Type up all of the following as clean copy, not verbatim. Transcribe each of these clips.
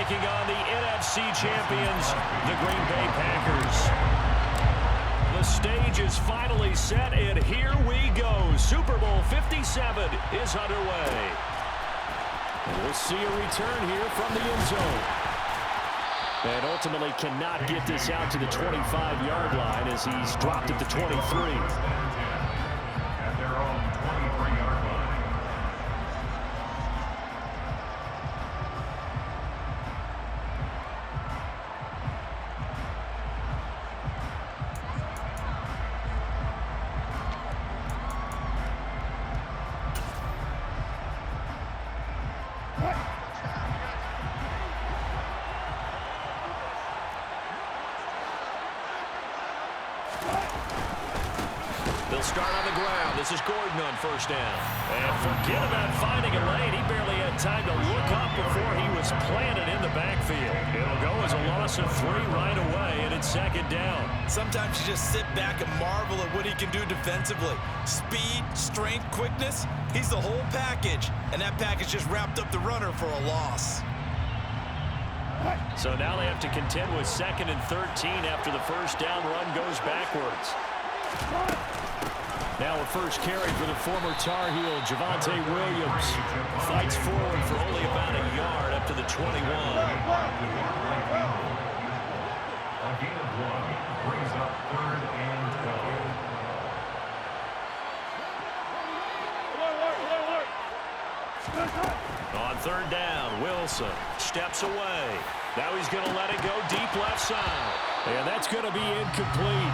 taking on the NFC champions, the Green Bay Packers. The stage is finally set, and here we go. Super Bowl 57 is underway. We'll see a return here from the end zone. And ultimately cannot get this out to the 25-yard line as he's dropped at the 23. At their own 23-yard line. They'll start on the ground. This is Gordon on first down. And forget about finding a lane. He barely had time to look up before he was planted in the backfield. It'll go as a loss of 3 right away, and it's second down. Sometimes you just sit back and marvel at what he can do defensively. Speed, strength, quickness. He's the whole package. And that package just wrapped up the runner for a loss. So now they have to contend with 2nd and 13 after the first down run goes backwards. Now a first carry for the former Tar Heel, Javonte Williams. Fights forward for only about a yard up to the 21. A gain of 1 brings up 3rd and 12. On 3rd down, Wilson steps away. Now he's going to let it go deep left side. And that's going to be incomplete.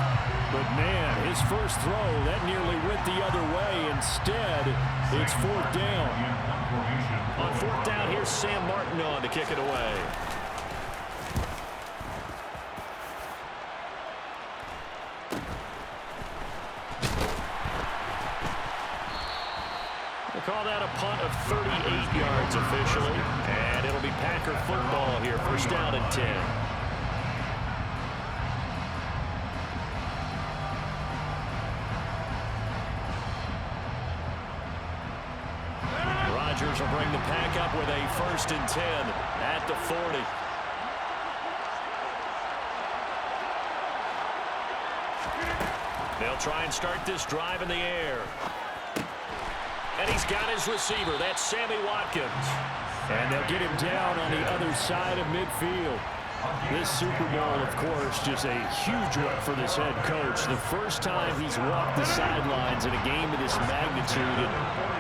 But, man, his first throw, that nearly went the other way. Instead, it's 4th down. On 4th down, here's Sam Martin on to kick it away. We'll call that a punt of 38 yards officially. And it'll be Packer football here, first down and 10. Rodgers will bring the pack up with a 1st and 10 at the 40. They'll try and start this drive in the air. And he's got his receiver. That's Sammy Watkins. And they'll get him down on the other side of midfield. This Super Bowl, of course, just a huge one for this head coach. The first time he's walked the sidelines in a game of this magnitude.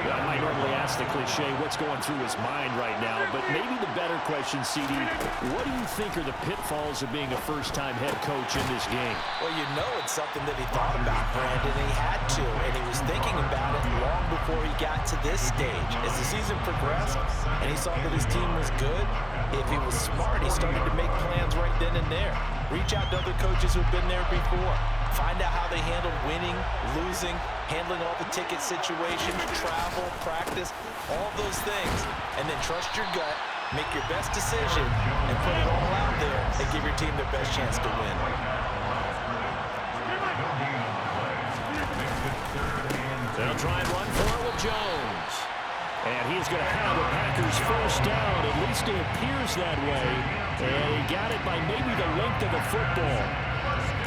And I might normally ask the cliche, what's going through his mind right now? But maybe the better question, CD, what do you think are the pitfalls of being a first-time head coach in this game? Well, you know it's something that he thought about, Brandon, and he had to, and he was thinking about it long before he got to this stage. As the season progressed and he saw that his team was good, if he was smart, he started to make plans right then and there. Reach out to other coaches who've been there before. Find out how they handled winning, losing, handling all the ticket situations, travel, practice, all those things. And then trust your gut, make your best decision, and put it all out there and give your team their best chance to win. They'll try and run for it with Jones. And he's going to have the Packers first down. At least it appears that way. And he got it by maybe the length of a football.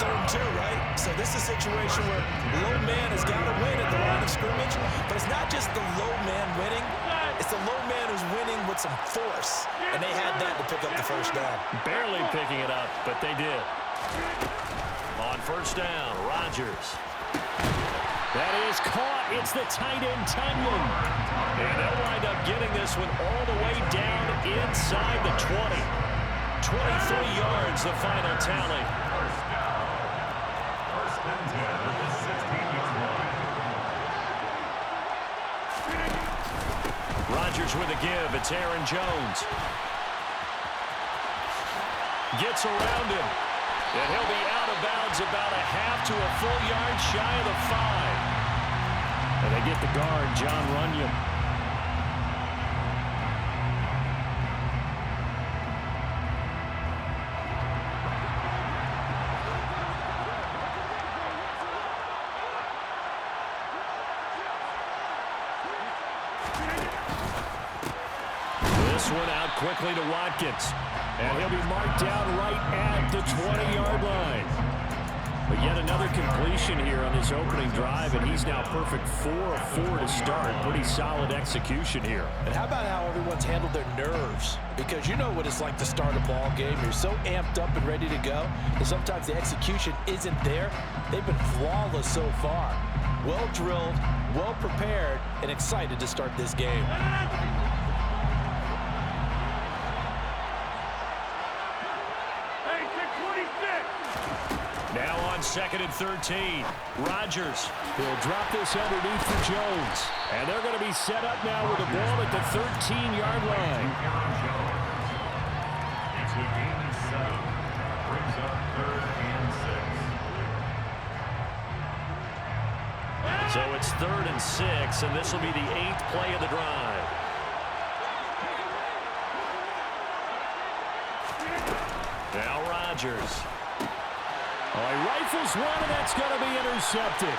3rd and 2, right? So this is a situation where low man has got to win at the line of scrimmage. But it's not just the low man winning. It's the low man who's winning with some force. And they had that to pick up the first down. Barely picking it up, but they did. On first down, Rodgers. That is caught. It's the tight end, Tunyon. And they'll wind up getting this one all the way down inside the 20. 23 yards, the final tally. First and 10 at the 16-yard line. Rodgers with a give. It's Aaron Jones. Gets around him. And he'll be out of bounds about a half to a full yard shy of the 5. And they get the guard, John Runyon. This one out quickly to Watkins. And he'll be marked down right at the 20-yard line. But yet another completion here on this opening drive, and he's now perfect 4 of 4 to start. Pretty solid execution here. And how about how everyone's handled their nerves? Because you know what it's like to start a ball game. You're so amped up and ready to go, and sometimes the execution isn't there. They've been flawless so far. Well drilled, well prepared, and excited to start this game. Now on 2nd and 13. Rodgers will drop this underneath for Jones. And they're going to be set up now with the ball at the 13-yard line. It's a game and 7. Brings up 3rd and 6. So it's 3rd and 6, and this will be the 8th play of the drive. Now Rodgers. Oh, he rifles one, and that's going to be intercepted.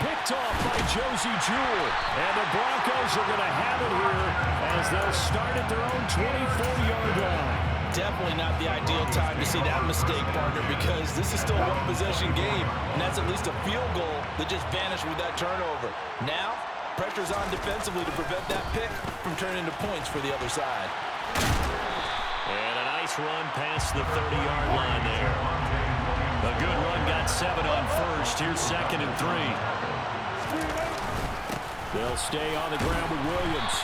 Picked off by Josie Jewell. And the Broncos are going to have it here as they'll start at their own 24-yard line. Definitely not the ideal time to see that mistake, partner, because this is still a one-possession game, and that's at least a field goal that just vanished with that turnover. Now, pressure's on defensively to prevent that pick from turning into points for the other side. And a nice run past the 30-yard line there. A good run, got 7 on first. Here's 2nd and 3. They'll stay on the ground with Williams.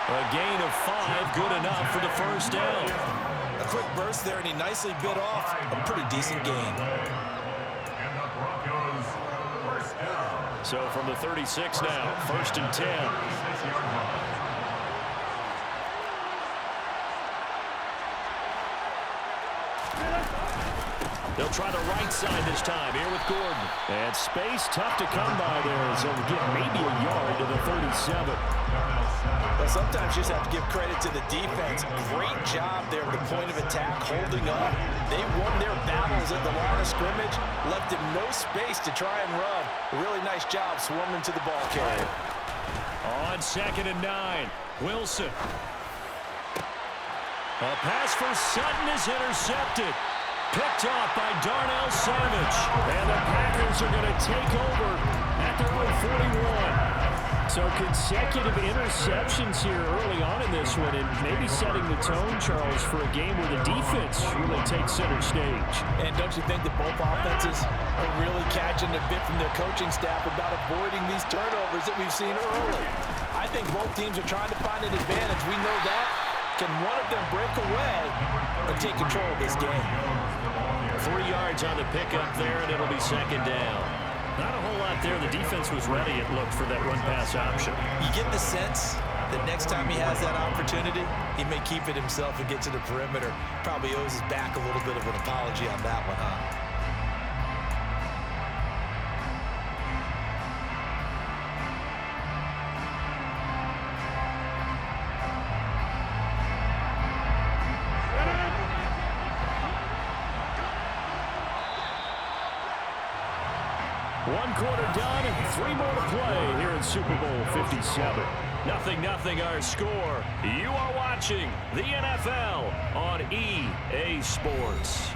A gain of 5, good enough for the first down. A quick burst there, and he nicely bit off a pretty decent gain. And the Broncos first down. So from the 36 now, 1st and 10. 6-yard line. They'll try the right side this time here with Gordon. And space tough to come by there as they'll get maybe a yard to the 37. Well, sometimes you just have to give credit to the defense. Great job there at the point of attack, holding up. They won their battles at the line of scrimmage, left him no space to try and run. A really nice job swarming to the ball carrier. On 2nd and 9, Wilson. A pass for Sutton is intercepted. Picked off by Darnell Savage. And the Packers are going to take over at their own 41. So consecutive interceptions here early on in this one, and maybe setting the tone, Charles, for a game where the defense really takes center stage. And don't you think that both offenses are really catching a bit from their coaching staff about avoiding these turnovers that we've seen early? I think both teams are trying to find an advantage. We know that. Can one of them break away and take control of this game? 3 yards on the pickup there, and it'll be 2nd down. Not a whole lot there. The defense was ready, it looked, for that run-pass option. You get the sense that next time he has that opportunity, he may keep it himself and get to the perimeter. Probably owes his back a little bit of an apology on that one, huh? One quarter done and 3 more to play here in Super Bowl 57. 0-0 our score. You are watching the NFL on EA Sports.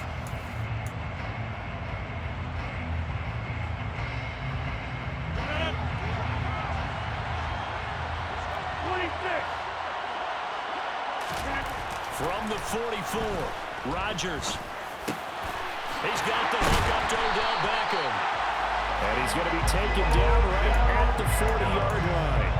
From the 44, Rodgers. He's got the hook up to Odell Beckham. And he's going to be taken down right at the 40-yard line.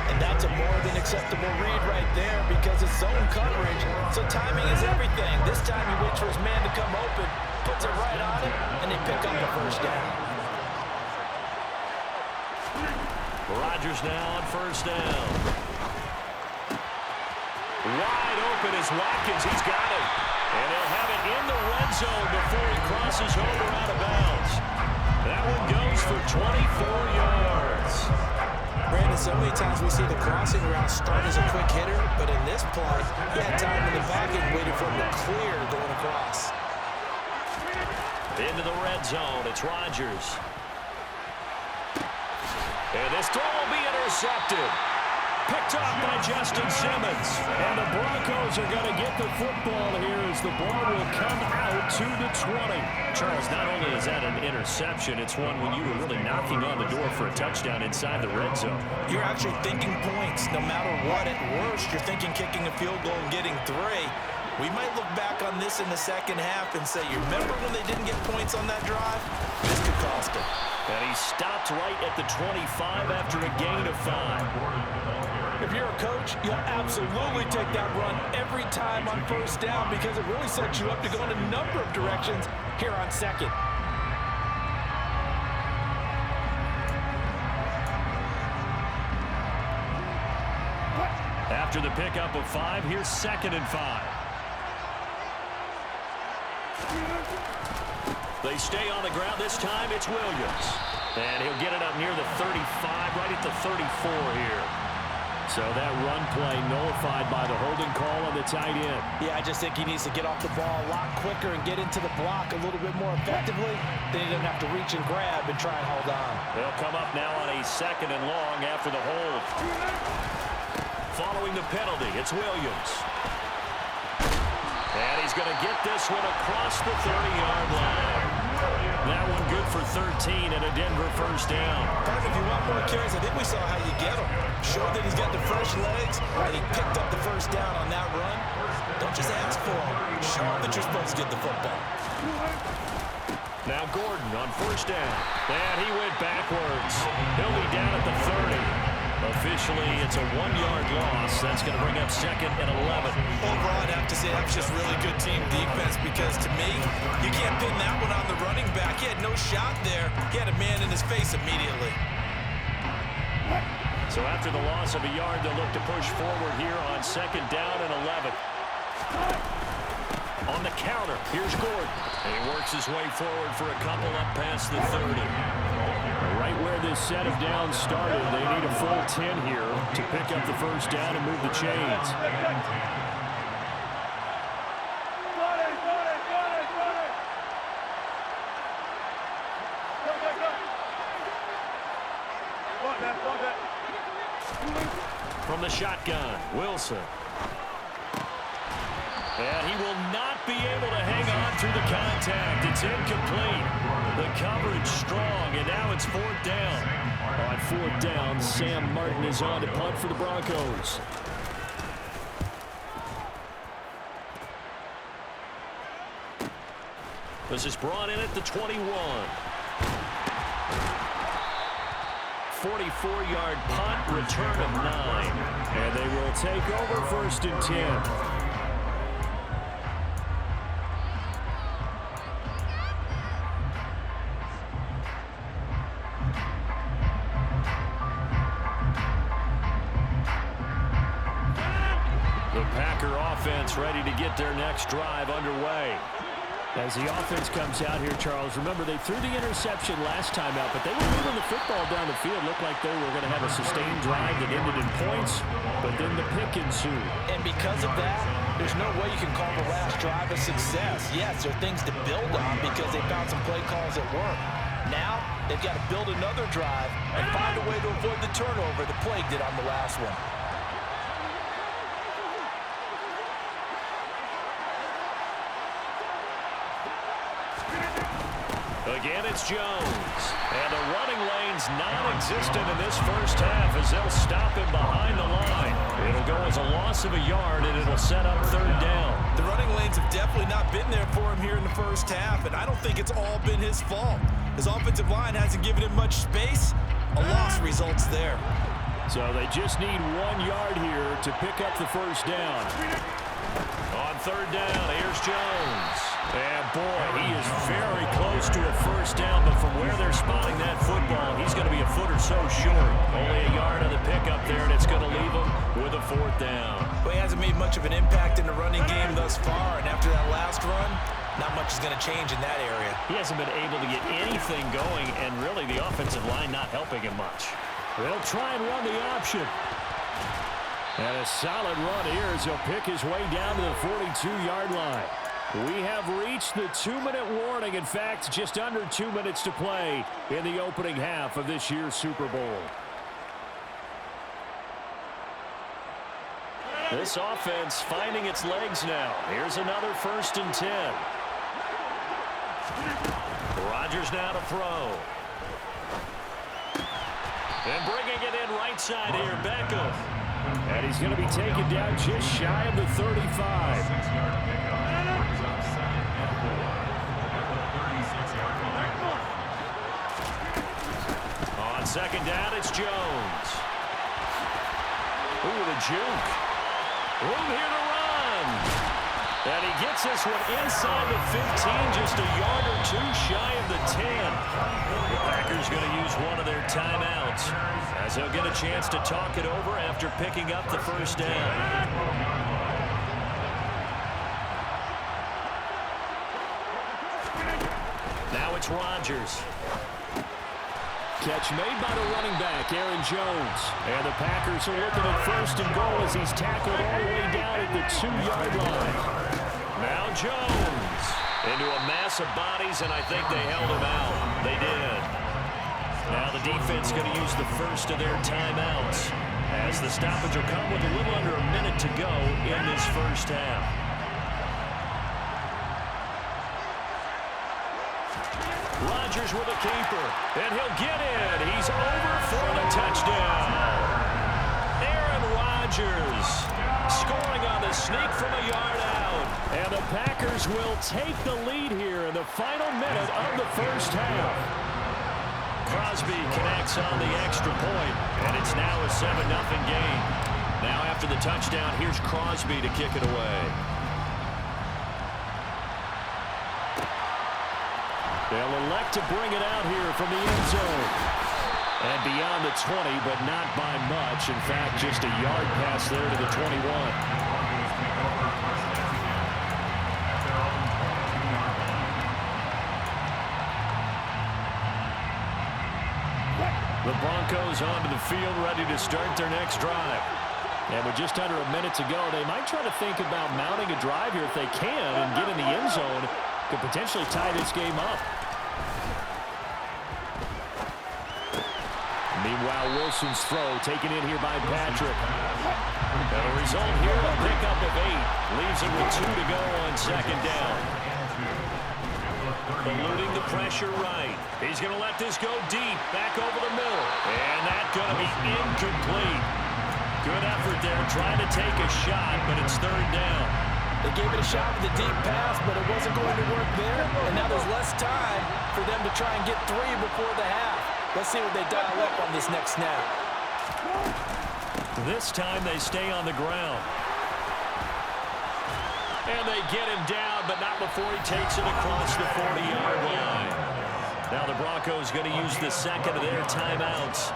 And that's a more than acceptable read right there because it's zone coverage, so timing is everything. This time he waits for his man to come open, puts it right on him, and they pick up the first down. Rodgers now on 1st down. Wide open is Watkins. He's got it. And they'll have it in the red zone before he crosses over out of bounds. That one goes for 24 yards. Brandon, so many times we see the crossing route start as a quick hitter, but in this play, he had time in the back and waited for him to clear going across. Into the red zone, it's Rodgers. And this throw will be intercepted. Picked off by Justin Simmons. And the Broncos are going to get the football here as the ball will come out to the 20. Charles, not only is that an interception, it's one when you were really knocking on the door for a touchdown inside the red zone. You're actually thinking points. No matter what, at worst, you're thinking kicking a field goal and getting 3. We might look back on this in the second half and say, you remember when they didn't get points on that drive? This could cost them. And he stopped right at the 25 after a gain of 5. If you're a coach, you'll absolutely take that run every time on first down because it really sets you up to go in a number of directions here on second. After the pickup of 5, here's 2nd and 5. They stay on the ground. This time it's Williams. And he'll get it up near the 35, right at the 34 here. So that run play nullified by the holding call on the tight end. Yeah, I just think he needs to get off the ball a lot quicker and get into the block a little bit more effectively. Then he doesn't have to reach and grab and try and hold on. They'll come up now on a 2nd and long after the hold. Following the penalty, it's Williams. And he's going to get this one across the 30-yard line. That one good for 13 and a Denver first down. If you want more carries, I think we saw how you get him. Showed that he's got the fresh legs, and he picked up the first down on that run. Don't just ask for him. Show him that you're supposed to get the football. Now Gordon on first down. And he went backwards. He'll be down at the 30. Officially, it's a 1-yard loss. That's going to bring up 2nd and 11. Overall, I'd have to say that's just really good team defense because, to me, you can't pin that one on the running back. He had no shot there. He had a man in his face immediately. So after the loss of a yard, they'll look to push forward here on 2nd down and 11. On the counter, here's Gordon. And he works his way forward for a couple up past the 30. Right where this set of downs started, they need a full 10 here to pick up the first down and move the chains. From the shotgun, Wilson. And he will not be able to hang on through the contact. It's incomplete. The coverage strong, and now it's 4th down. On 4th down, Sam Martin is on to punt for the Broncos. This is brought in at the 21. 44-yard punt, return of 9. And they will take over 1st and 10. Offense ready to get their next drive underway. As the offense comes out here, Charles, remember they threw the interception last time out, but they were moving the football down the field. Looked like they were going to have a sustained drive that ended in points, but then the pick ensued. And because of that, there's no way you can call the last drive a success. Yes, there are things to build on because they found some play calls that work. Now, they've got to build another drive and find a way to avoid the turnover the Plague did on the last one. Again, it's Jones. And the running lane's non-existent in this first half as they'll stop him behind the line. It'll go as a loss of a yard, and it'll set up 3rd down. The running lanes have definitely not been there for him here in the first half, and I don't think it's all been his fault. His offensive line hasn't given him much space. A loss results there. So they just need 1 yard here to pick up the first down. On 3rd down, here's Jones. And boy, he is very close to a first down, but from where they're spotting that football, he's going to be a foot or so short. Only a yard on the pickup there, and it's going to leave him with a 4th down. Well, he hasn't made much of an impact in the running game thus far, and after that last run, not much is going to change in that area. He hasn't been able to get anything going, and really the offensive line not helping him much. They'll try and run the option. And a solid run here as he'll pick his way down to the 42-yard line. We have reached the 2-minute warning. In fact, just under 2 minutes to play in the opening half of this year's Super Bowl. This offense finding its legs now. Here's another 1st and 10. Rodgers now to throw. And bringing it in right side here, Beckham. And he's going to be taken down just shy of the 35. On 2nd down, it's Jones. Ooh, the juke. Room here to run. And he gets this one inside the 15, just a yard or 2 shy of the 10. The Packers going to use one of their timeouts as they'll get a chance to talk it over after picking up the 1st down. Now it's Rodgers. Catch made by the running back, Aaron Jones. And the Packers are looking at 1st and goal as he's tackled all the way down at the 2-yard line. Now Jones into a mass of bodies, and I think they held him out. They did. Now the defense going to use the 1st of their timeouts as the stoppage will come with a little under a minute to go in this 1st half. Rodgers with a keeper, and he'll get in. He's over for the touchdown. Aaron Rodgers scoring on the sneak from a yard out. And the Packers will take the lead here in the final minute of the 1st half. Crosby connects on the extra point, and it's now a 7-0 game. Now after the touchdown, here's Crosby to kick it away. They'll elect to bring it out here from the end zone. And beyond the 20, but not by much. In fact, just a yard pass there to the 21. The Broncos onto the field, ready to start their next drive. And with just under a minute to go, they might try to think about mounting a drive here if they can and get in the end zone. Could potentially tie this game up. Meanwhile, Wilson's throw taken in here by Patrick. And a result here, a pickup of 8. Leaves it with 2 to go on 2nd down. Eluding the pressure right. He's going to let this go deep, back over the middle. And that's going to be incomplete. Good effort there, trying to take a shot, but it's 3rd down. They gave it a shot with a deep pass, but it wasn't going to work there. And now there's less time for them to try and get 3 before the half. Let's see what they dial up on this next snap. This time they stay on the ground. And they get him down, but not before he takes it across the 40-yard line. Now the Broncos going to use the 2nd of their timeouts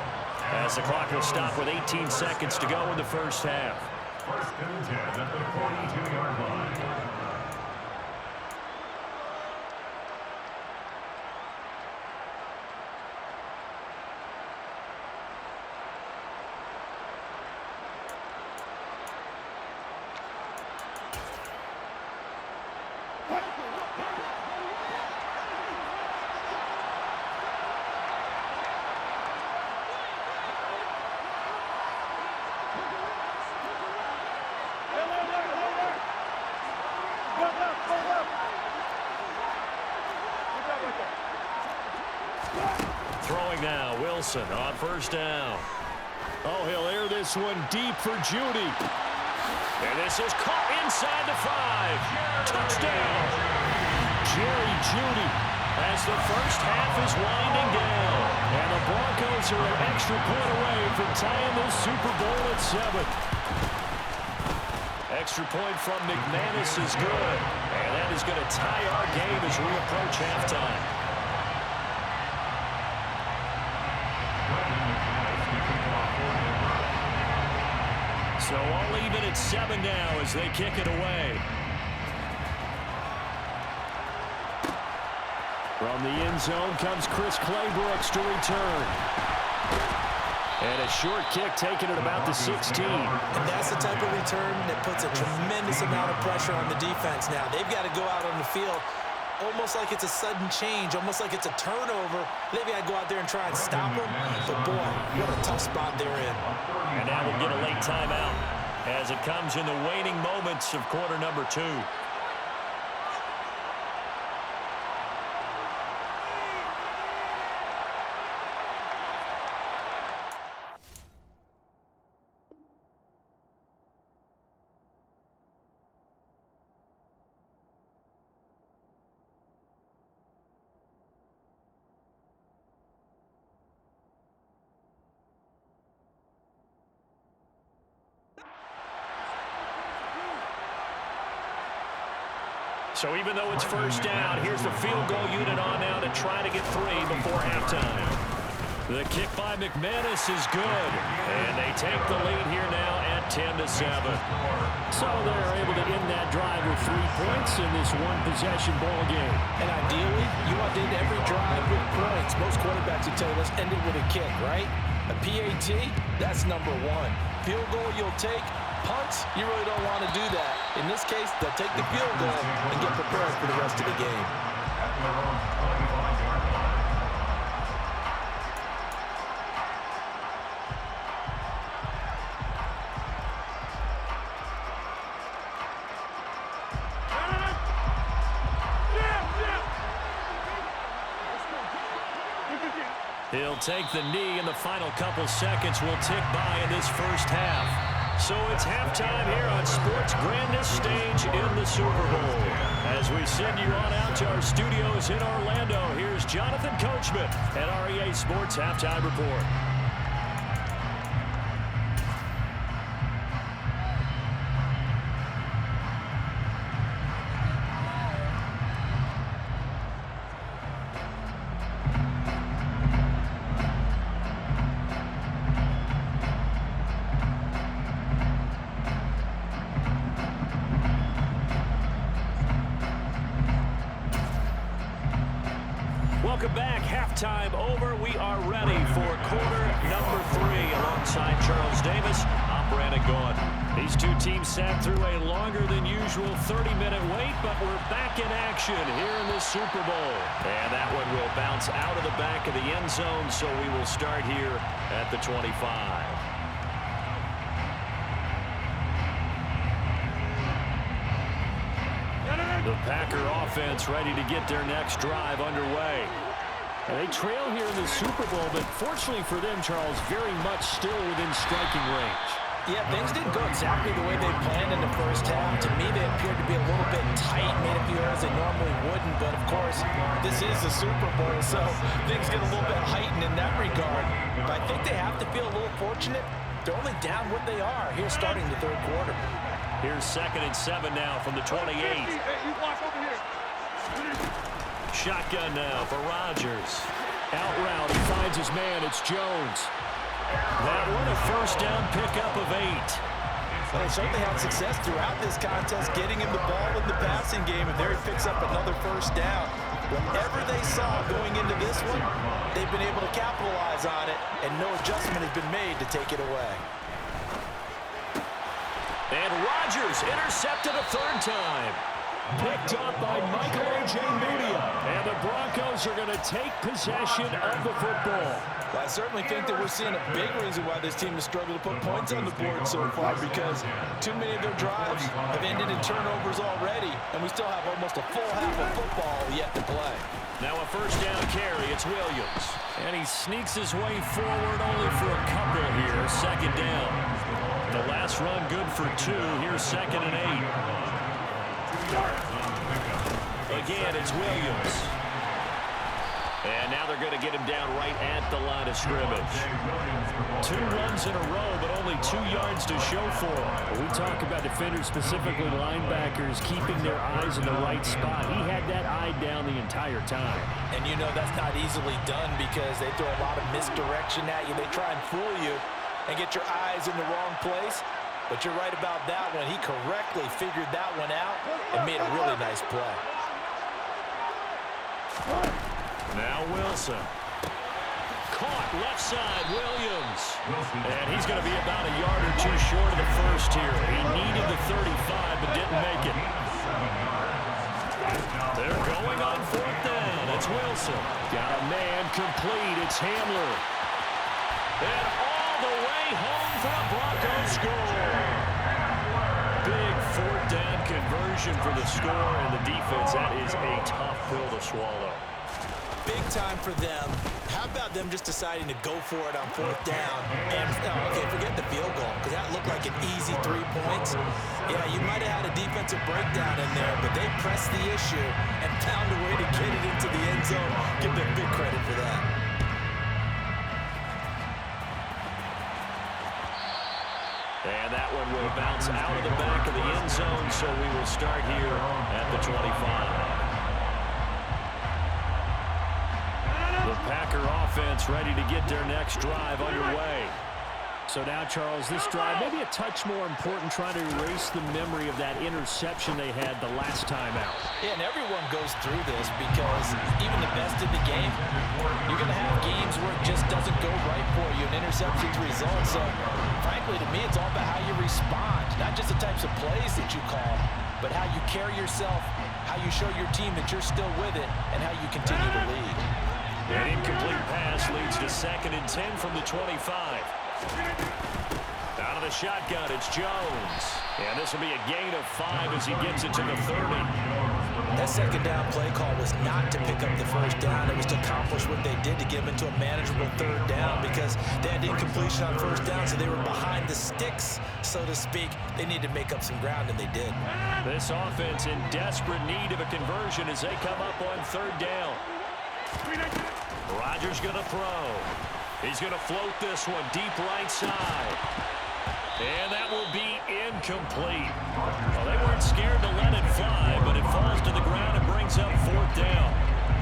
as the clock will stop with 18 seconds to go in the 1st half. 1st and 10 at the 42-yard line. Throwing now, Wilson on 1st down. Oh, he'll air this one deep for Judy. And this is caught inside the 5. Touchdown. Jerry Judy as the 1st half is winding down. And the Broncos are an extra point away from tying this Super Bowl at 7. Extra point from McManus is good. And that is going to tie our game as we approach halftime. So all even at 7 now as they kick it away. From the end zone comes Chris Claybrooks to return. And a short kick taken at about the 16. And that's the type of return that puts a tremendous amount of pressure on the defense now. They've got to go out on the field almost like it's a sudden change, almost like it's a turnover. They've got to go out there and try and stop them. But, boy, what a tough spot they're in. And now we'll get a late timeout. as it comes in the waning moments of quarter number 2. So even though it's first down, here's the field goal unit on now to try to get 3 before halftime. The kick by McManus is good, and they take the lead here now at 10-7. So they're able to end that drive with 3 points in this one-possession ball game. And ideally, you want to end every drive with points. Most quarterbacks would tell you, let's end it with a kick, right? A PAT, that's number 1. Field goal you'll take. Punts, you really don't want to do that. In this case, they'll take the field goal and get prepared for the rest of the game. He'll take the knee, and the final couple seconds will tick by in this first half. So it's halftime here on sports' grandest stage in the Super Bowl. As we send you on out to our studios in Orlando, here's Jonathan Coachman at REA Sports Halftime Report. Welcome back. Halftime over. We are ready for quarter number 3 alongside Charles Davis. I'm Brandon Gaughan. These two teams sat through a longer than usual 30-minute wait, but we're back in action here in the Super Bowl. And that one will bounce out of the back of the end zone, so we will start here at the 25. The Packer offense ready to get their next drive underway. They trail here in the Super Bowl, but fortunately for them, Charles, very much still within striking range. Yeah, things didn't go exactly the way they planned in the first half. To me, they appeared to be a little bit tight, made a few errors they normally wouldn't. But, of course, this is the Super Bowl, so things get a little bit heightened in that regard. But I think they have to feel a little fortunate. They're only down what they are here starting the third quarter. Here's 2nd and 7 now from the 28. Shotgun now for Rodgers. Out route, he finds his man. It's Jones. That one, a first down pickup of 8. Well, they certainly had success throughout this contest, getting him the ball in the passing game, and there he picks up another first down. Whatever they saw going into this one, they've been able to capitalize on it, and no adjustment has been made to take it away. And Rodgers intercepted a 3rd time. Picked up by Michael O.J. Mudia. And the Broncos are going to take possession of the football. Well, I certainly think that we're seeing a big reason why this team has struggled to put points on the board so far, because too many of their drives have ended in turnovers already, and we still have almost a full half of football yet to play. Now a first down carry. It's Williams. And he sneaks his way forward only for a couple here. 2nd down. The last run good for 2. Here's 2nd and 8. Again, it's Williams. And now they're going to get him down right at the line of scrimmage. 2 runs in a row, but only 2 yards to show for him. We talk about defenders, specifically linebackers, keeping their eyes in the right spot. He had that eye down the entire time. And you know that's not easily done because they throw a lot of misdirection at you. They try and fool you and get your eyes in the wrong place. But you're right about that one. He correctly figured that one out and made a really nice play. Now Wilson. Caught left side, Williams. And he's going to be about a yard or 2 short of the first here. He needed the 35 but didn't make it. They're going on 4th down. It's Wilson. Got a man complete. It's Hamler. And all the way home for a Broncos score. fourth down conversion for the score, and the defense, that is a tough pill to swallow. Big time for them. How about them just deciding to go for it on fourth down? And, okay, forget the field goal, because that looked like an easy 3 points. Yeah, you might have had a defensive breakdown in there, but they pressed the issue and found a way to get it into the end zone. Give them big credit for that. And that one will bounce out of the back of the end zone, so we will start here at the 25. The Packer offense ready to get their next drive underway. So now, Charles, this drive maybe a touch more important, trying to erase the memory of that interception they had the last time out. Yeah, and everyone goes through this because even the best in the game, you're going to have games where it just doesn't go right for you, and interceptions result. So, frankly, to me, it's all about how you respond, not just the types of plays that you call, but how you carry yourself, how you show your team that you're still with it, and how you continue to lead. An incomplete pass leads to 2nd and 10 from the 25. Out of the shotgun, it's Jones. And this will be a gain of 5 as he gets it to the 30. That second down play call was not to pick up the first down. It was to accomplish what they did to get them into a manageable third down because they had incompletion on first down, so they were behind the sticks, so to speak. They needed to make up some ground, and they did. This offense in desperate need of a conversion as they come up on third down. Rodgers going to throw. He's going to float this one deep right side. And that will be incomplete. Well, they weren't scared to let it fly, but it falls to the ground and brings up fourth down.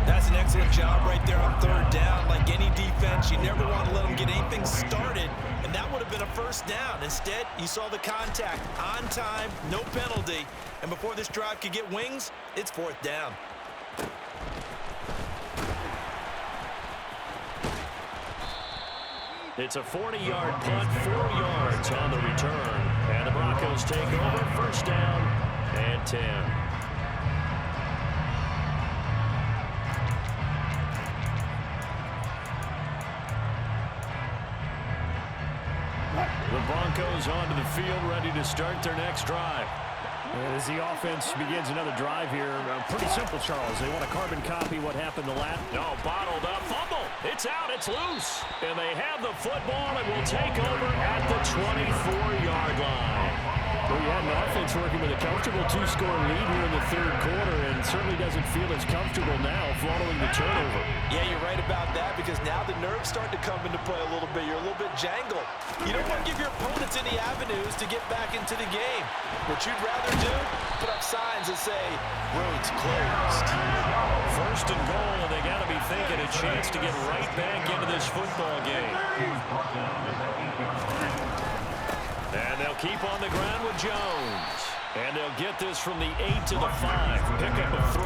That's an excellent job right there on third down. Like any defense, you never want to let them get anything started, and that would have been a first down. Instead, you saw the contact on time, no penalty, and before this drive could get wings, it's fourth down. It's a 40-yard punt, 4 yards on the return. And the Broncos take over, first down and 10. The Broncos onto the field, ready to start their next drive. As the offense begins another drive here, pretty simple, Charles. They want to carbon copy what happened the last. No, bottled up, fumble. It's out, it's loose. And they have the football and will take over at the 24-yard line. Well, you had an offense working with a comfortable 2-score lead here in the third quarter and certainly doesn't feel as comfortable now following the turnover. Yeah, you're right about that because now the nerves start to come into play a little bit. You're a little bit jangled. You don't want to give your opponents any avenues to get back into the game. What you'd rather do, put up signs that say, roads closed. First and goal, and they got to be thinking a chance to get right back into this football game. And they'll keep on the ground with Jones. And they'll get this from the 8 to the 5. Pickup of 3.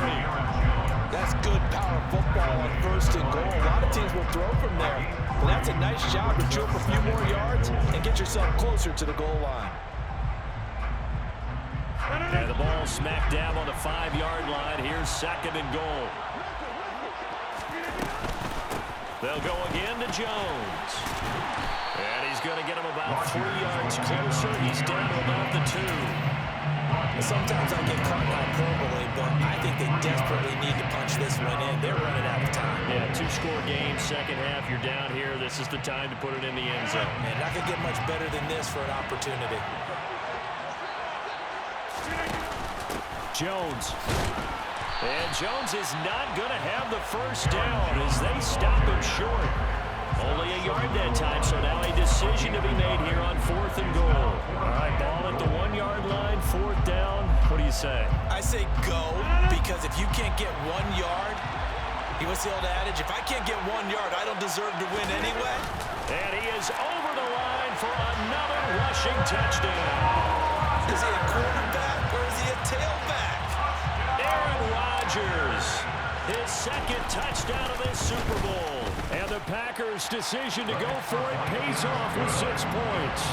That's good power football on first and goal. A lot of teams will throw from there. But that's a nice job to chew up a few more yards and get yourself closer to the goal line. And the ball smack dab on the 5-yard line. Here's second and goal. They'll go again to Jones. And he's going to get him about 3 yards closer. He's down to about the 2. Sometimes I get caught in hyperbole, but I think they desperately need to punch this one in. They're running out of time. Yeah, 2-score game, second half. You're down here. This is the time to put it in the end zone. Man, not going to get much better than this for an opportunity. Jones. And Jones is not going to have the first down as they stop him short. Only a yard that time, so now a decision to be made here on fourth and goal. All right, ball at the 1-yard line, fourth down. What do you say? I say go, because if you can't get 1 yard, what's the old adage? If I can't get 1 yard, I don't deserve to win anyway. And he is over the line for another rushing touchdown. Is he a quarterback or is he a tailback? Aaron Rodgers, his second touchdown of this Super Bowl. And the Packers' decision to go for it pays off with 6 points.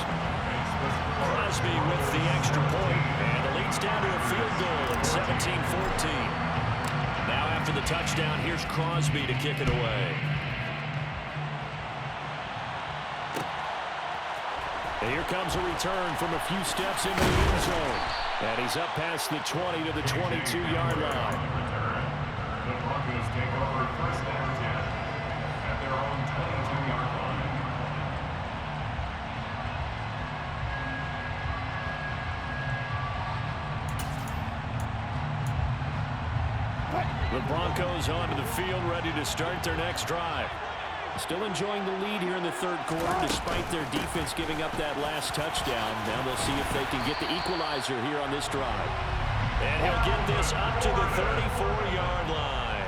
Crosby with the extra point, and it leads down to a field goal at 17-14. Now after the touchdown, here's Crosby to kick it away. And here comes a return from a few steps into the end zone. And he's up past the 20 to the 22-yard line. The Broncos take over first and 10 at their own 22-yard line. The Broncos onto the field, ready to start their next drive. Still enjoying the lead here in the third quarter, despite their defense giving up that last touchdown. Now they'll see if they can get the equalizer here on this drive. And he'll get this up to the 34-yard line.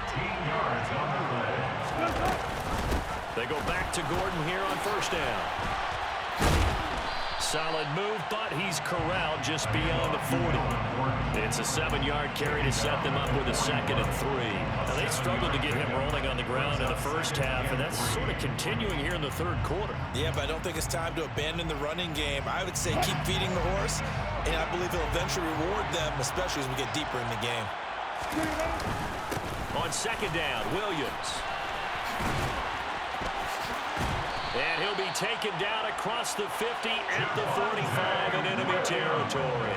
13 yards on the play. They go back to Gordon here on first down. Solid move, but he's corralled just beyond the 40. It's a 7-yard carry to set them up with a 2nd and 3. Now, they struggled to get him rolling on the ground in the first half, and that's sort of continuing here in the third quarter. Yeah, but I don't think it's time to abandon the running game. I would say keep feeding the horse, and I believe he'll eventually reward them, especially as we get deeper in the game. On 2nd down, Williams. And he'll be taken down across the 50 at the 45 in enemy territory.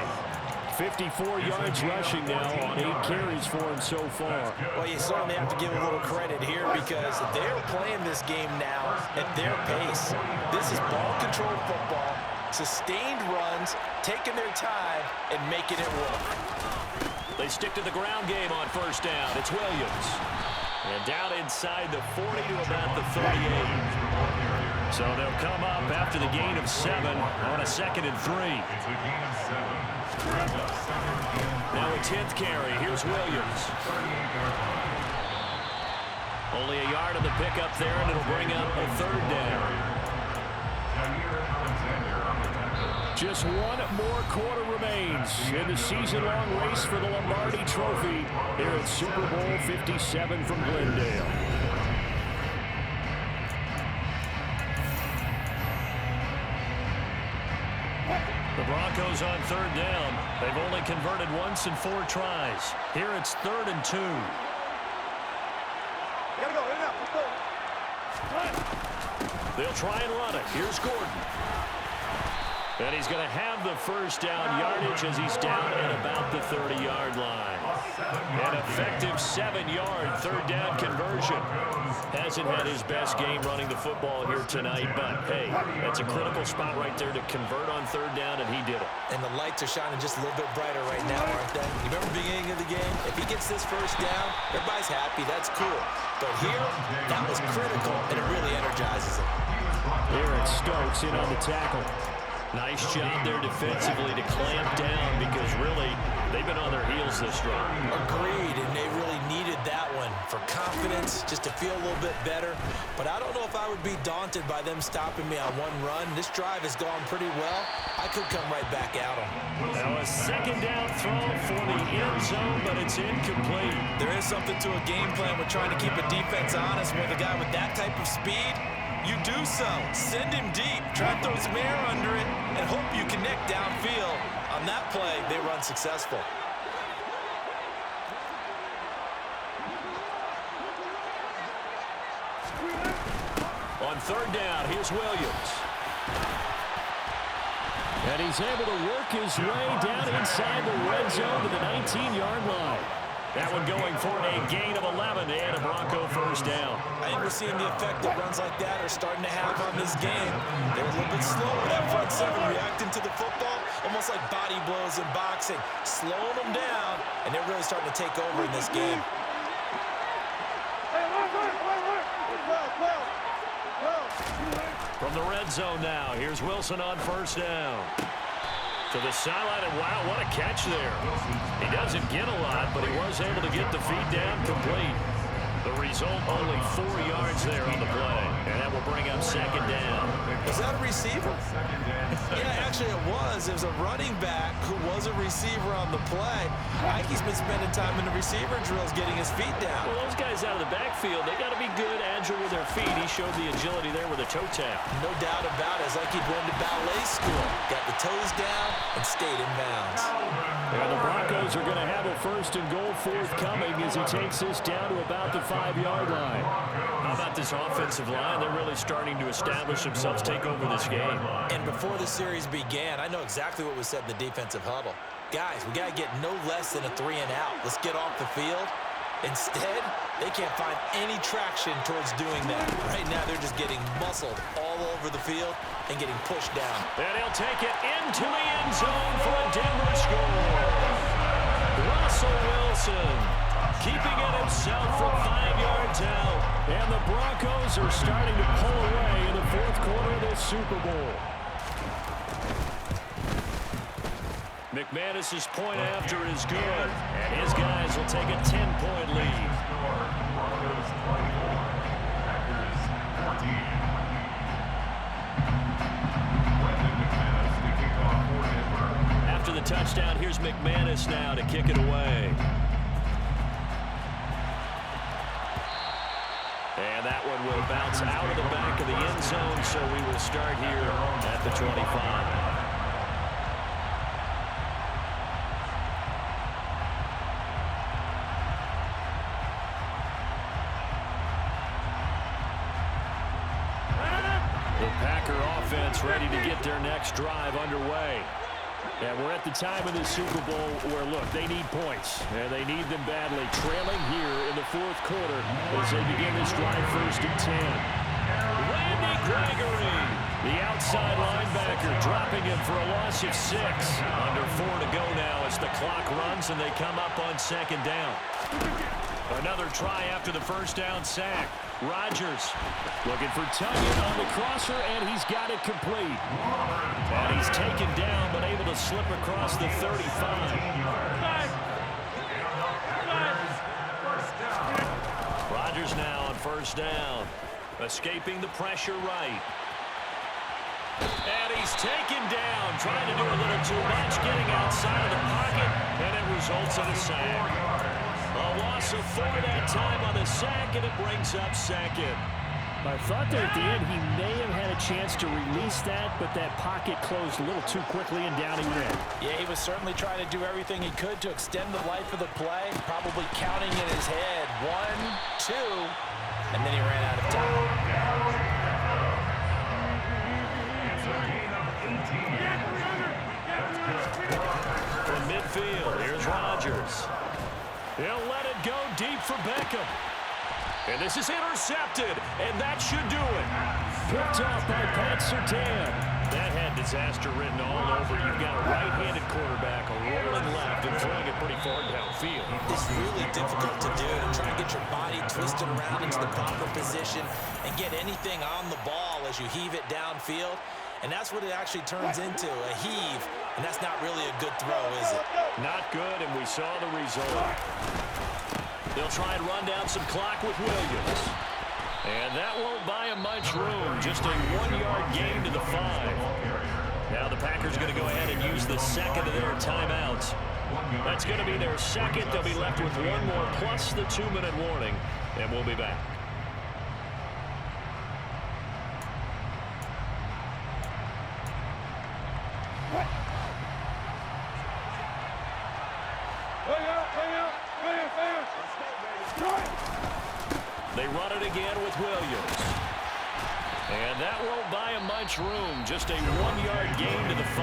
54 yards rushing now on 8 carries for him so far. Well, you certainly have to give a little credit here because they're playing this game now at their pace. This is ball-controlled football, sustained runs, taking their time, and making it work. They stick to the ground game on first down. It's Williams. And down inside the 40 to about the 38. So they'll come up after the gain of 7 on a 2nd and 3. It's a gain of 7. Now a 10th carry. Here's Williams. Only a yard on the pickup there, and it'll bring up a 3rd down. Just one more quarter remains in the season-long race for the Lombardi Trophy here at Super Bowl 57 from Glendale. The Broncos on 3rd down. They've only converted once in 4 tries. Here it's 3rd and 2. They'll try and run it. Here's Gordon. And he's going to have the first down yardage as he's down at about the 30-yard line. An effective 7-yard 3rd down conversion. Hasn't had his best game running the football here tonight, but hey, that's a critical spot right there to convert on 3rd down, and he did it. And the lights are shining just a little bit brighter right now, aren't they? You remember the beginning of the game? If he gets this first down, everybody's happy. That's cool. But here, that was critical, and it really energizes him. Here it's Stokes in on the tackle. Nice job there defensively to clamp down because really they've been on their heels this drive. Agreed, and they really needed that one for confidence, just to feel a little bit better. But I don't know if I would be daunted by them stopping me on one run. This drive has gone pretty well. I could come right back at them. Now a 2nd down throw for the end zone, but it's incomplete. There is something to a game plan with trying to keep a defense honest with a guy with that type of speed. You do so. Send him deep. Try to throw some air under it and hope you connect downfield. On that play, they run successful. On 3rd down, here's Williams. And he's able to work his way down inside the red zone to the 19-yard line. That one going for a gain of 11 and a Bronco first down. I think we're seeing the effect that runs like that are starting to have on this game. They're a little bit slower. That front 7 reacting to the football, almost like body blows in boxing, slowing them down, and they're really starting to take over in this game. From the red zone now, here's Wilson on first down. To the sideline, and wow, what a catch there. He doesn't get a lot, but he was able to get the feed down complete. The result, only 4 yards there on the play, and that will bring up 2nd down. Was that a receiver? Yeah, actually it was. It was a running back who was a receiver on the play. I think he's been spending time in the receiver drills getting his feet down. Well, those guys out of the backfield, they got to be good, agile with their feet. He showed the agility there with a toe tap. No doubt about it. It's like he'd been to ballet school. Got the toes down and stayed in bounds. And the Broncos are going to have a 1st and goal forthcoming as he takes this down to about the 5-yard line. How about this offensive line? They're really starting to establish themselves, take over this game. And before the series began, I know exactly what was said in the defensive huddle. Guys, we got to get no less than a 3-and-out. Let's get off the field. Instead, they can't find any traction towards doing that. Right now, they're just getting muscled all over the field and getting pushed down. And he'll take it into the end zone for a Denver score. Russell Wilson keeping it himself from 5 yards out. And the Broncos are starting to pull away in the fourth quarter of this Super Bowl. McManus's point after is good, and his guys will take a 10-point lead. After the touchdown, here's McManus now to kick it away. And that one will bounce out of the back of the end zone, so we will start here at the 25. Ready to get their next drive underway. And we're at the time of the Super Bowl where, look, they need points. And they need them badly. Trailing here in the fourth quarter as they begin this drive 1st and 10. Randy Gregory, the outside linebacker, dropping him for a loss of 6. Under 4 to go now as the clock runs and they come up on 2nd down. Another try after the 1st down sack. Rodgers looking for Tunyon on the crosser, and he's got it complete. And he's taken down, but able to slip across the 35. Rodgers now on 1st down, escaping the pressure right. And he's taken down, trying to do a little too much, getting outside of the pocket, and it results in a sack. A loss of 4 that time on the sack, and it brings up 2nd. I thought that at the end he may have had a chance to release that, but that pocket closed a little too quickly, and down he went. Yeah, he was certainly trying to do everything he could to extend the life of the play, probably counting in his head 1, 2, and then he ran out of time. From midfield, here's Rodgers. He'll let it go deep for Beckham. And this is intercepted, and that should do it. Picked off by Pat Surtain. That had disaster written all over. You've got a right-handed quarterback, a rolling left, and throwing it pretty far downfield. It's really difficult to do, to try and get your body twisted around into the proper position and get anything on the ball as you heave it downfield. And that's what it actually turns into, a heave. And that's not really a good throw, is it? Not good, and we saw the result. They'll try and run down some clock with Williams. And that won't buy him much room. Just a 1-yard gain to the 5. Now the Packers are going to go ahead and use the 2nd of their timeouts. That's going to be their 2nd. They'll be left with 1 more plus the 2-minute warning. And we'll be back. They run it again with Williams. And that won't buy him much room. Just a 1-yard gain to the 5.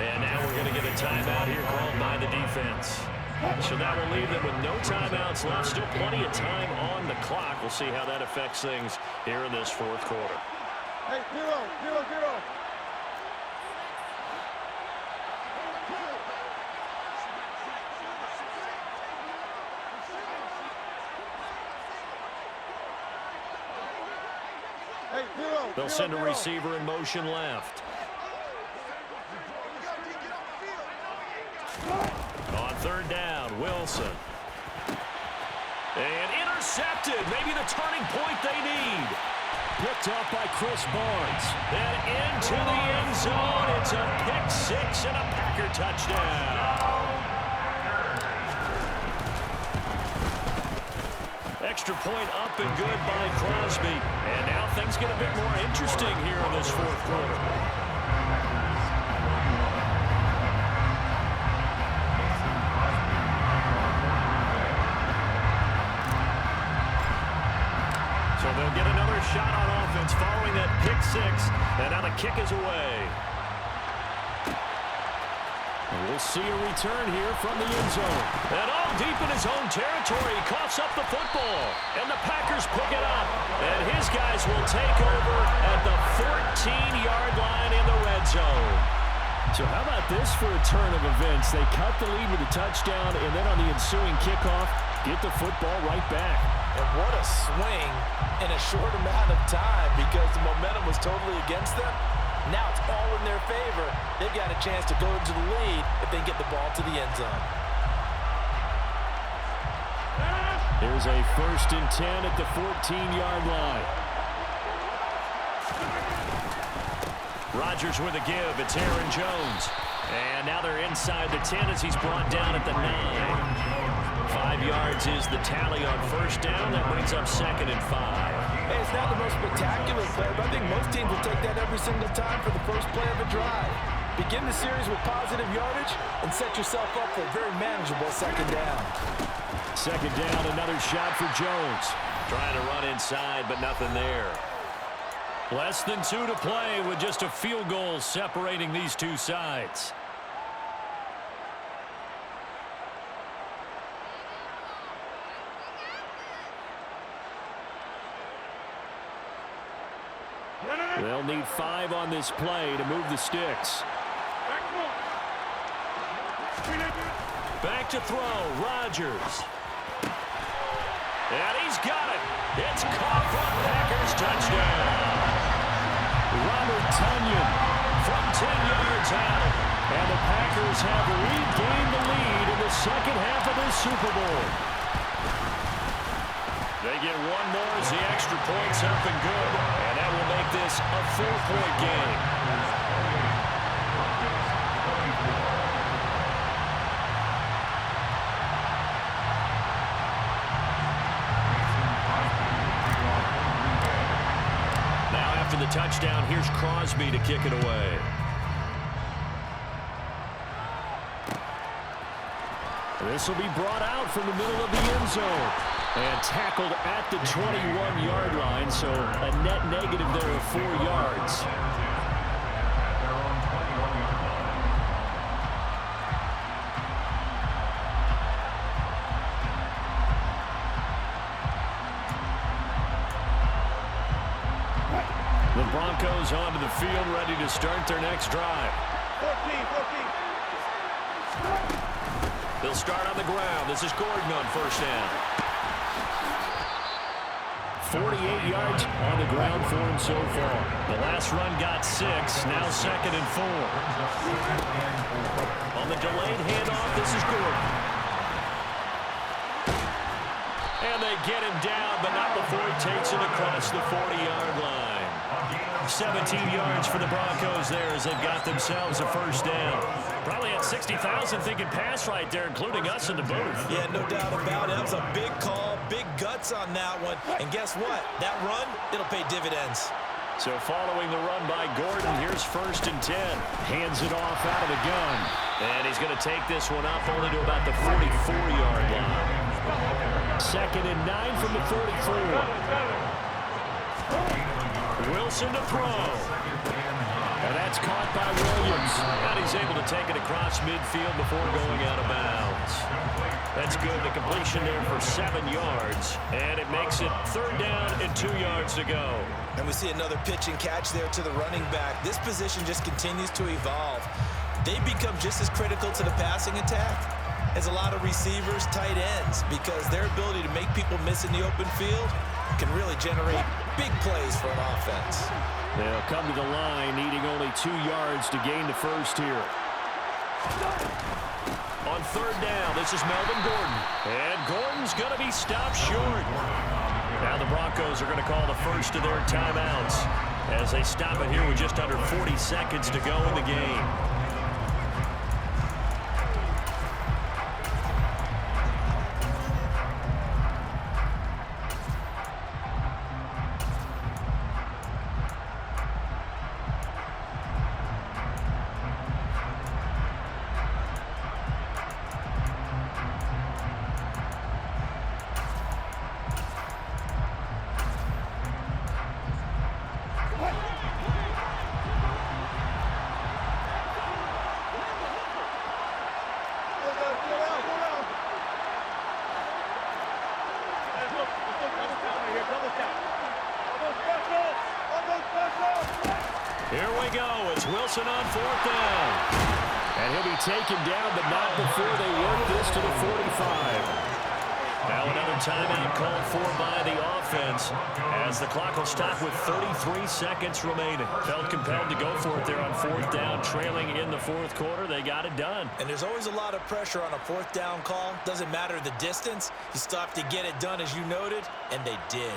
And now we're going to get a timeout here called by the defense. So that will leave them with no timeouts left. Still plenty of time on the clock. We'll see how that affects things here in this fourth quarter. Hey, 0-0-0. They'll send a receiver in motion left. On 3rd down, Wilson. And intercepted. Maybe the turning point they need. Picked off by Chris Barnes. And into the end zone. It's a pick-6 and a Packer touchdown. Extra point up and good by Crosby. And now things get a bit more interesting here in this fourth quarter. And they'll get another shot on offense following that pick six. And now the kick is away. And we'll see a return here from the end zone. And all deep in his own territory, he coughs up the football. And the Packers pick it up. And his guys will take over at the 14-yard line in the red zone. So how about this for a turn of events? They cut the lead with a touchdown, and then on the ensuing kickoff, get the football right back. And what a swing in a short amount of time because the momentum was totally against them. Now it's all in their favor. They've got a chance to go into the lead if they get the ball to the end zone. Here's a 1st and 10 at the 14-yard line. Rodgers with a give. It's Aaron Jones. And now they're inside the 10 as he's brought down at the 9. 5 yards is the tally on 1st down. That brings up 2nd and 5. Hey, it's not the most spectacular play, but I think most teams will take that every single time for the first play of a drive. Begin the series with positive yardage and set yourself up for a very manageable 2nd down. 2nd down, another shot for Jones. Trying to run inside, but nothing there. Less than 2 to play with just a field goal separating these two sides. They'll need 5 on this play to move the sticks. Back to throw, Rodgers. And he's got it. It's caught for Packers touchdown. Robert Tonyan From 10 yards out. and the Packers have regained the lead in the 2nd half of this Super Bowl. They get one more as the extra point's up and good. And that will make this a 4-point game. Now after the touchdown, here's Crosby to kick it away. This will be brought out from the middle of the end zone. And tackled at the 21-yard line, so a net negative there of 4 yards. The Broncos onto the field, ready to start their next drive. 14. They'll start on the ground. This is Gordon on 1st down. 48 yards on the ground for him so far. The last run got 6. Now 2nd and 4. On the delayed handoff, this is Gordon. And they get him down, but not before he takes it across the 40-yard line. 17 yards for the Broncos there as they've got themselves a 1st down. Probably had 60,000 thinking pass right there, including us in the booth. Yeah, no doubt about it. That was a big call, big guts on that one. And guess what? That run, it'll pay dividends. So following the run by Gordon, here's 1st and 10. Hands it off out of the gun. And he's going to take this one up only to about the 44-yard line. 2nd and 9 from the 44. Wilson to throw. And that's caught by Williams. And he's able to take it across midfield before going out of bounds. That's good. The completion there for 7 yards. And it makes it 3rd down and 2 yards to go. And we see another pitch and catch there to the running back. This position just continues to evolve. They become just as critical to the passing attack as a lot of receivers, tight ends, because their ability to make people miss in the open field can really generate big plays for an offense. They'll come to the line, needing only 2 yards to gain the 1st here. On 3rd down, this is Melvin Gordon. And Gordon's going to be stopped short. Now the Broncos are going to call the first of their timeouts as they stop it here with just under 40 seconds to go in the game. it's Wilson on 4th down. And he'll be taken down, but not before they work this to the 45. Now another timeout called for by the offense as the clock will stop with 33 seconds remaining. Felt compelled to go for it there on 4th down, trailing in the 4th quarter. They got it done. And there's always a lot of pressure on a 4th down call. Doesn't matter the distance. You still have to get it done, as you noted, and they did.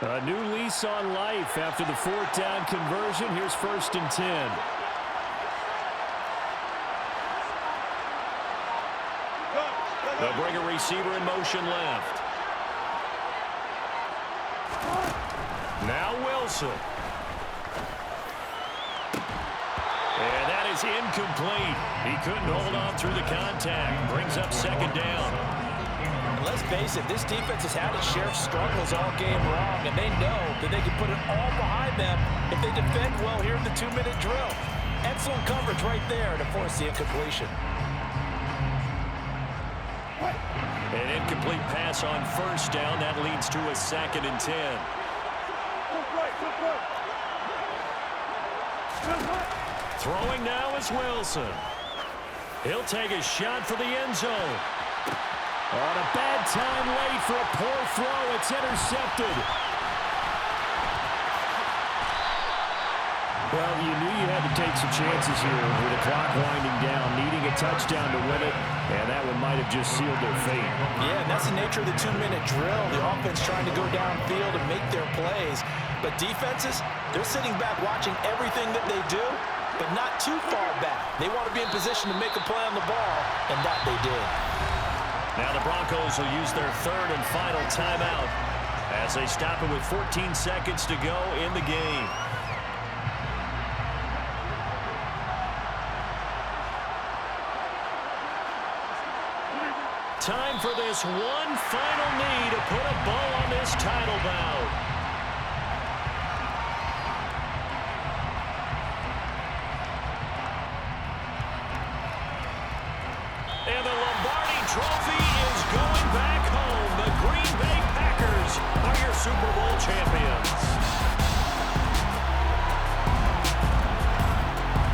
A new lease on life after the 4th down conversion. Here's 1st and 10. They'll bring a receiver in motion left. Now Wilson. And that is incomplete. He couldn't hold on through the contact. Brings up 2nd down. Let's face it, this defense has had its share of struggles all game long, and they know that they can put it all behind them if they defend well here in the 2-minute drill. Excellent coverage right there to force the incompletion. An incomplete pass on 1st down. That leads to a 2nd and 10. Throwing now is Wilson. He'll take a shot for the end zone. On a bad time late for a poor throw. It's intercepted. Well, you knew you had to take some chances here with the clock winding down, needing a touchdown to win it, and that one might have just sealed their fate. Yeah, and that's the nature of the 2-minute drill. The offense trying to go downfield and make their plays. But defenses, they're sitting back watching everything that they do, but not too far back. They want to be in position to make a play on the ball, and that they did. Now the Broncos will use their 3rd and final timeout as they stop it with 14 seconds to go in the game. Time for this one final knee to put a bow on this title bout. And the Lombardi Trophy is going back home. The Green Bay Packers are your Super Bowl champions.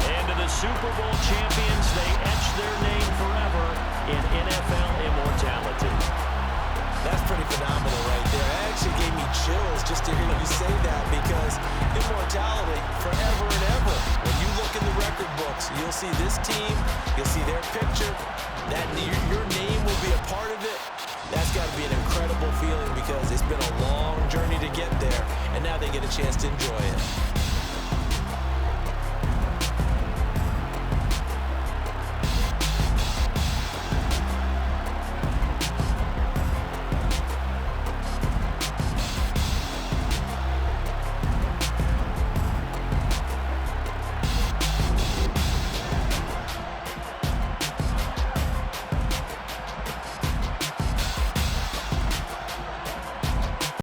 And to the Super Bowl champions, they etch their name forever in NFL immortality. That's pretty phenomenal right there. It actually gave me chills just to hear you say that, because immortality forever and ever. When you look in the record books, you'll see this team, you'll see their picture, that your name will be a part of it. That's got to be an incredible feeling, because it's been a long journey to get there, and now they get a chance to enjoy it.